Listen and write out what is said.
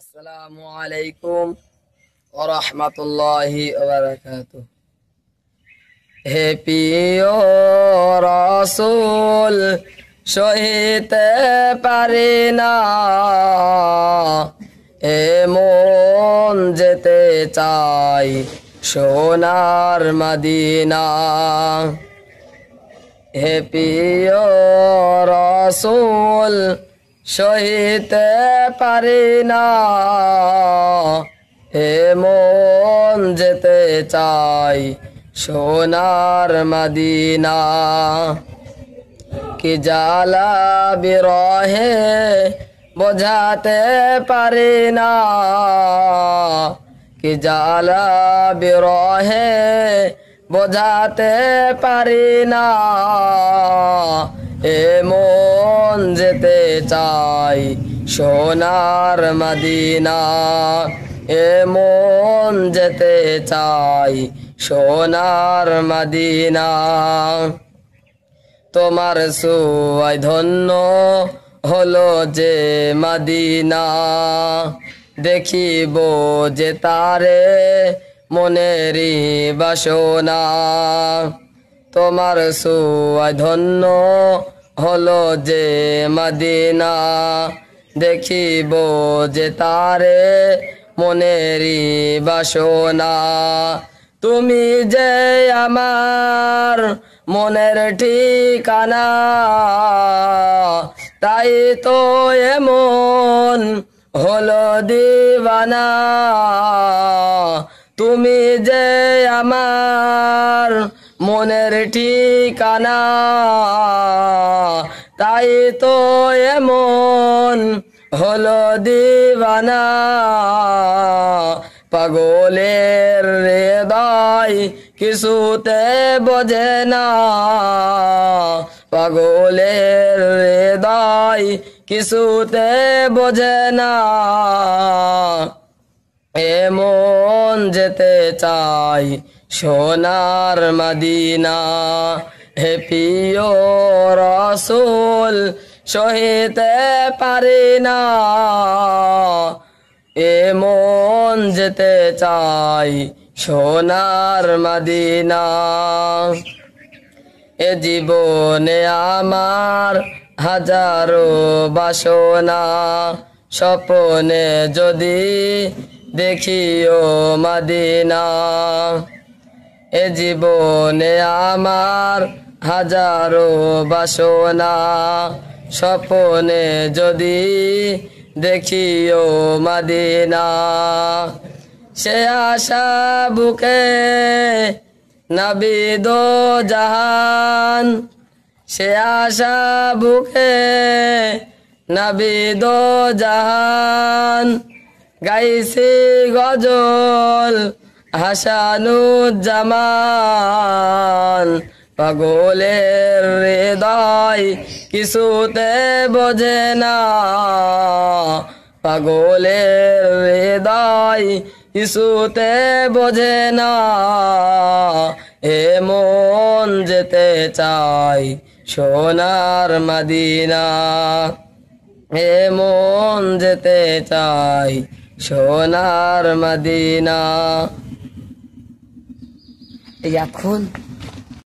আসসালামু আলাইকুম ওয়া রাহমাতুল্লাহি ওয়া বারাকাতুহু। হে প্রিয় রাসূল সহিতে পারি না, এ মন যেতে চাই সোনার মদিনা। হে প্রিয় রাসূল সহিতে পারি না, হে মন যেতে চাই সোনার মদিনা। কি জ্বালা বিরহে বোঝাতে পারি না, কি জ্বালা বিরহে বোঝাতে পারি না, এ মন যেতে চাই সোনার মদিনা। এ মন যেতে চাই সোনার মদিনা। তোমার সুয়ায় ধন্য হলো যে মদিনা, দেখিব যে তারে মনেরই বাসনা। তোমার সুয়ায় ধন্য হলো যে মদিনা, দেখিব যে তারে মনেরই বাসনা। তুমি যে আমার মনের ঠিকানা, তাই তো এমন হলো দিবানা। তুমি যে আমার মনের ঠিকানা, তাই তো এমন হলো দিবানা। পাগলের হৃদয় কিছুতে বোঝে না, পাগলের হৃদয় কিছুতে বোঝে না, এ মন যেতে চাই সোনার মদিনা। হে প্রিয় রাসূল সহিতে পারি না, এ মন যেতে চাই সোনার মদিনা। এ জীবনে আমার হাজারো বাসনা, স্বপ্নে যদি দেখিও মদিনা। এ জীবনে আমার হাজারো বাসনা, স্বপ্নে যদি দেখিও মদিনা। সে আশা বুকে নাবিদ জাহান, সে আশা বুকে নাবিদ জাহান। গাইছি গজল হাসানুজ্জামান, পাগলের হৃদয় কিছুতে বোঝে না, পাগলের হৃদয় কিছুতে বোঝে না, এ মন যেতে চাই সোনার মদিনা। এ মন যেতে চাই সোনার মদিনা। এখন